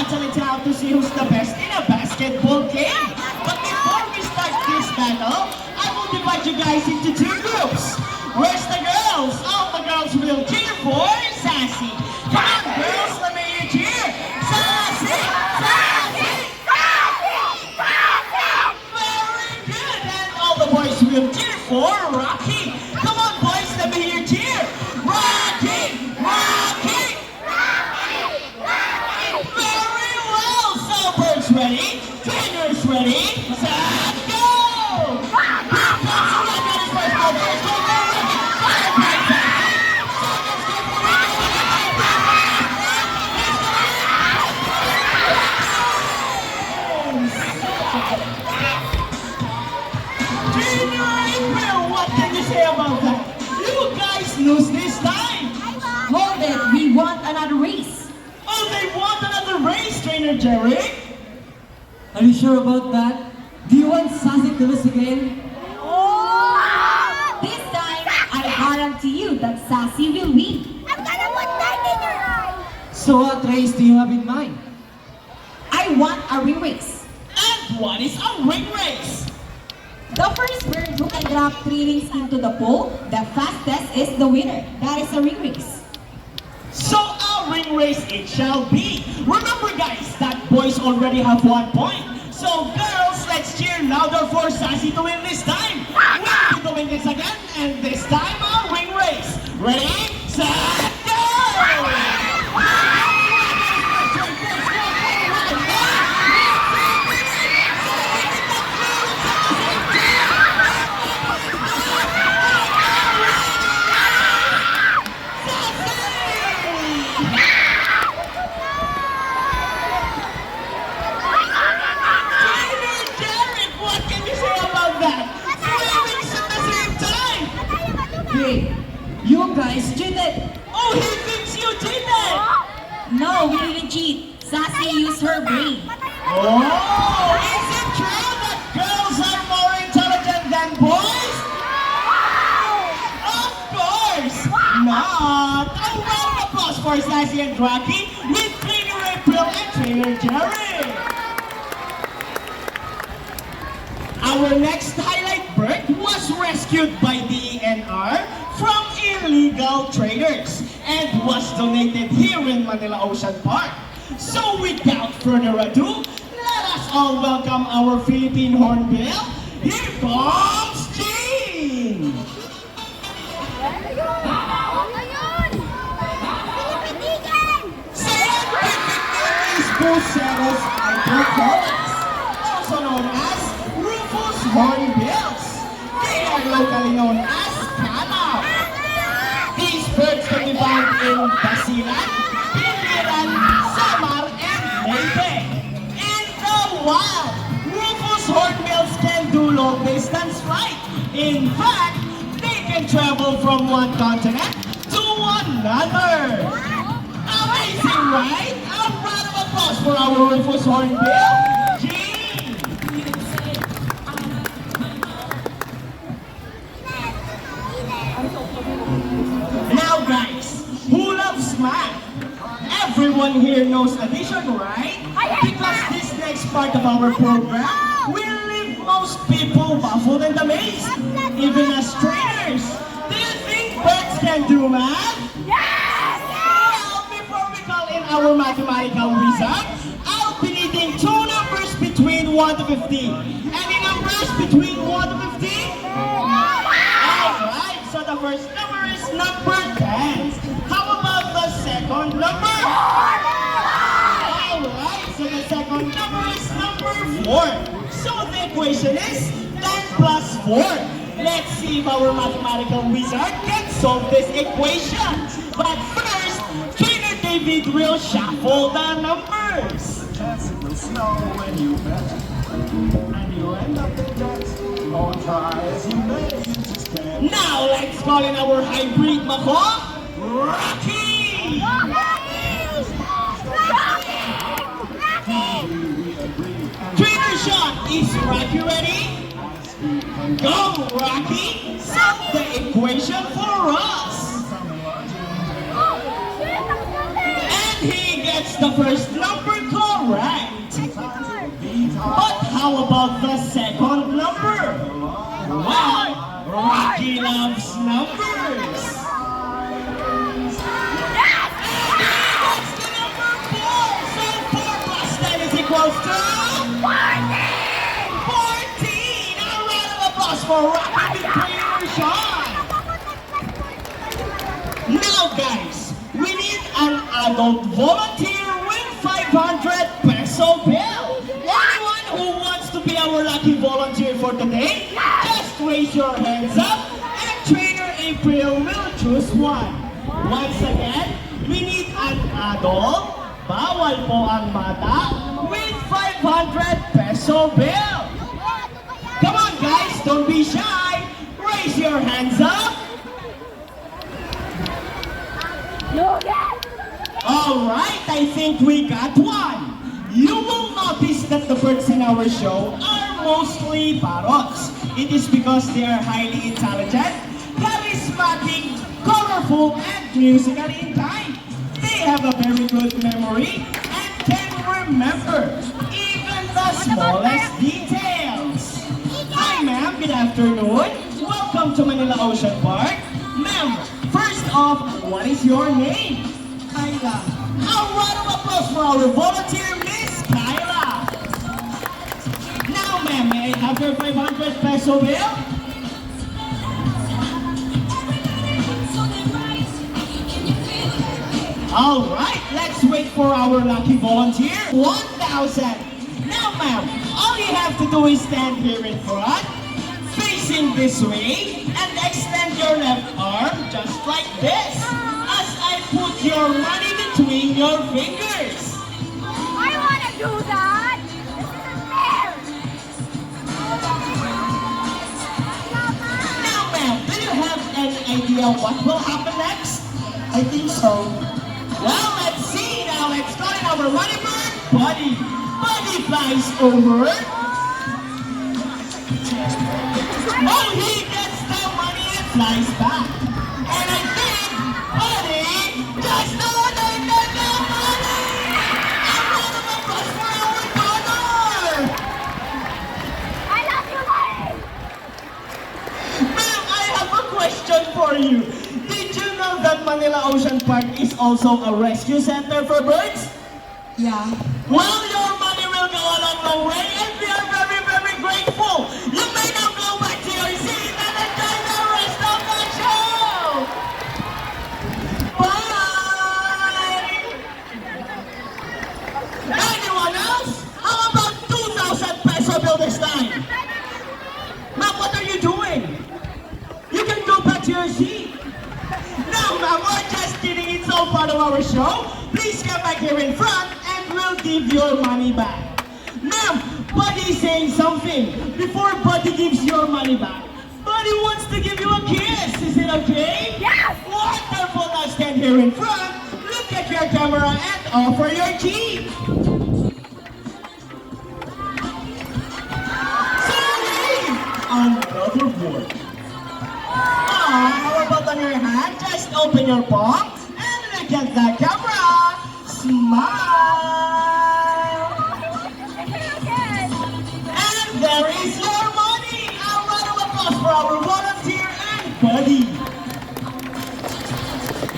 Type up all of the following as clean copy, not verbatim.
battle it out to see who's the best in a basketball game. But before we start this battle, I will divide you guys into two groups. Where's the girls? Oh, the girls will cheer for Sassy. Come on, girls, let me hear you cheer. Sassy! Sassy! Very good. And all the boys will cheer for Rocky. Come on, boys, let me hear you cheer. Rocky! Rocky! Very well. So, birds ready? Trainers ready? Set, go! Here comes the red first. Go, girls, go, go, Rocky! What can you say about that? You guys lose this time. Hold it, we want another race. Oh, they want another race, Trainer Jerry. Are you sure about that? Do you want Sassy to lose again? This time, I guarantee you that Sassy will win. I'm gonna put that in your eye. So what race do you have in mind? I want a ring race. And what is a ring race? The first bird who can drop 3 rings into the pool, the fastest is the winner. That is a ring race. So a ring race it shall be. Remember guys, that boys already have 1 point. So girls, let's cheer louder for Sassy to win this time. We'll be doing this again, and this time a ring race. Ready, set, go! Hey, you guys cheated! Oh, he thinks you cheated! No, we didn't cheat. Sassy used her brain. Oh, is it true that girls are more intelligent than boys? Of course not! A round of applause for Sassy and Rocky with Trainer April and Trainer Jerry! Our next highlight bird was rescued by the ENR from illegal traders and was donated here in Manila Ocean Park. So without further ado, let us all welcome our Philippine hornbill. Here comes Jean! Scientific name is Buceros hydrocolis, also known as Rufous hornbills. They are locally known as canap. These birds can be found in Basilan, Pilipinan, Samar, and Leyte. In the wild, Rufous hornbills can do long-distance flight. In fact, they can travel from one continent to another. Amazing, right? A round of applause for our Rufous hornbill. Jean! Now guys, who loves math? Everyone here knows addition, right? Because this next part of our program will leave most people baffled and amazed, even as trainers. Do you think birds can do math? Yes! Well, before we call in our mathematical wizard, I'll be needing 2 numbers between 1 to 15. Any numbers between 1 to 15? Alright, so the first number is number 10. How about the second number? Alright, so the second number is number 4. So the equation is 10 plus 4. Let's see if our mathematical wizard can solve this equation. But first, Trainer David will shuffle the numbers. Chance it will snow when you bet, and you end up in debt. Oh, try as you may, you just can't. Now let's call in our hybrid mako, Rocky! Trainer Sean, is Rocky ready? Go, Rocky! Solve the equation for us! And he gets the first number correct! equals to 14! 14! A round of applause for Rocky Trainer Sean! Now guys, we need an adult volunteer with 500 peso bill. Anyone who wants to be our lucky volunteer for today, just raise your hands up and Trainer April will choose one. Once again, we need an adult, bawal po ang bata, with 500 peso bill. Come on guys, don't be shy. Raise your hands up. Alright, I think we got one. You will notice that the birds in our show are mostly parrots. It is because they are highly intelligent, charismatic, colorful, and musically inclined. They have a very good memory and can remember even the smallest details. Hi ma'am, good afternoon. Welcome to Manila Ocean Park. Ma'am, first off, what is your name? Kyla. A round of applause for our volunteer, Miss Kyla. Now ma'am, may I have your 500 peso bill? Alright, let's wait for our lucky volunteer. 1,000. Now ma'am, all you have to do is stand here in front, facing this way, and extend your left arm just like this, as I put your money between your fingers. I wanna do that! This isn't fair! Now ma'am, do you have any idea what will happen next? I think so. Well, let's see. Now let's call in our money bird, Buddy. Buddy flies over. Oh, he gets the money and flies back. And I think Buddy just donated the money. A round of applause for our donor. I love you, buddy! Ma'am, I have a question for you. Did you know that Manila Ocean Park is also a rescue center for birds? Yeah. Well, your money will go a long, long way, and we are very, very grateful. You may now go back to your seat and enjoy the rest of the show. Bye. Anyone else? How about 2,000 peso bill this time? Ma'am, what are you doing? You can go back to your seat. No, ma'am, we're just kidding. It's all part of our show. Please come back here in front and we'll give your money back. Ma'am, Buddy is saying something. Before Buddy gives your money back, Buddy wants to give you a kiss. Is it okay? Yes! Wonderful. Now stand here in front, look at your camera, and offer your key. Sorry! Another one. How about on your hand? Just open your palm and look at the camera. Smile. And there is your money. A round of applause for our volunteer and Buddy.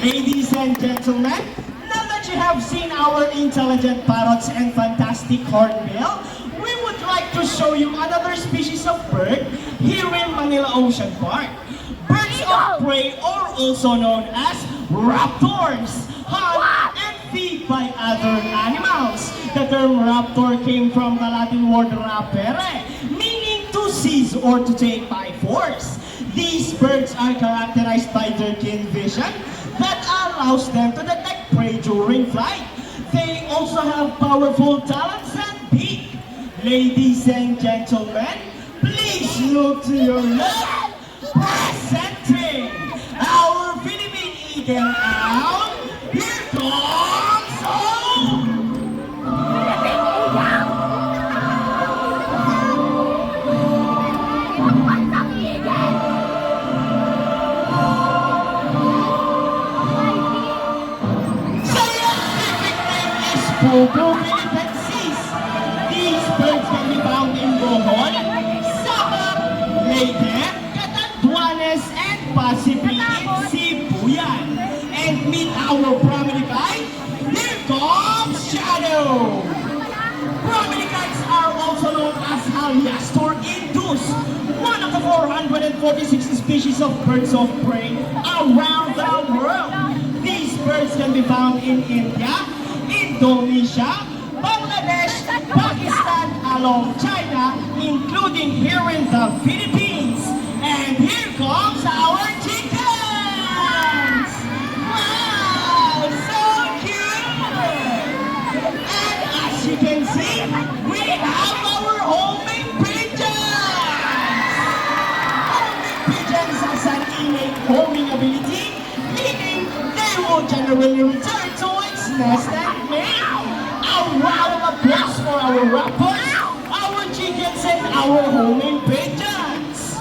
Ladies and gentlemen, now that you have seen our intelligent parrots and fantastic hornbill, we would like to show you another species of bird here in Manila Ocean Park. Birds of prey, or also known as raptors, hunt and feed by other animals. The term raptor came from the Latin word rapere, meaning to seize or to take by force. These birds are characterized by their keen vision that allows them to detect prey during flight. They also have powerful talons and beak. Ladies and gentlemen, please look to your left. Presenting our Philippine Eagle Owl, here comes home! Scientific name is Pogo philippensis. These birds can be found in Bohol, Sabah, Leyte, and possibly in Sibuyan. And meet our primary guy, here comes Shadow. From also known as Halias or Indus, one of the 446 species of birds of prey around the world. These birds can be found in India, Indonesia, Bangladesh, Pakistan, along China, including here in the Philippines. And here comes our chickens! Wow, so cute! And as you can see, we have our homing pigeons! Homing pigeons has an innate homing ability, meaning they will generally return to its nest and mate. A round of applause for our rappers, our chickens, and our homing pigeons!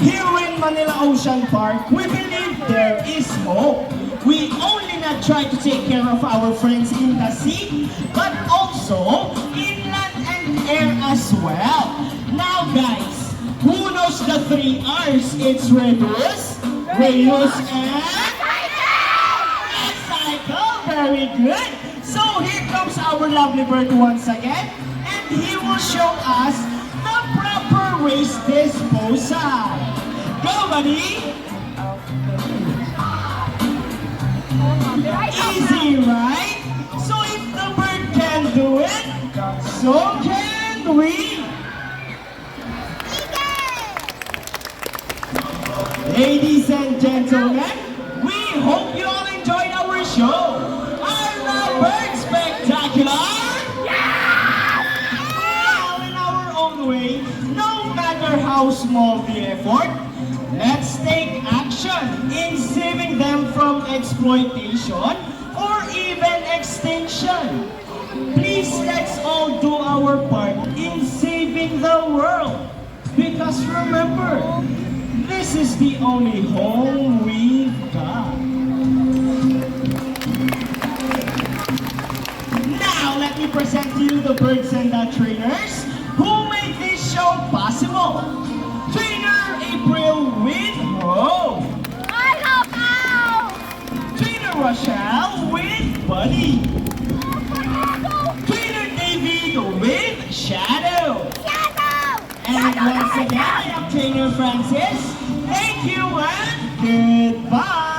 Here in Manila Ocean Park, we believe there is hope. We only not try to take care of our friends in the sea, but also in land and air as well. Now guys, who knows the 3 R's? It's reduce, reuse, and recycle. Very good. So here comes our lovely bird once again, and he will show us the proper waste disposal. Go, buddy. Easy, right? So if the bird can do it, so can we. Ladies and gentlemen, we hope you all enjoyed our show. Are the birds spectacular? Well, in our own way, no matter how small the effort, let's take action in saving them from exploitation or even extinction. Please, let's all do our part in saving the world. Because remember, this is the only home we've got. Now, let me present to you the birds and the trainers who made this show possible. Trainer April with Hope. I love Ow! Trainer Rochelle with Buddy. Trainer David with Shadow. Shadow! And once again, I am Trainer Francis. Thank you and goodbye.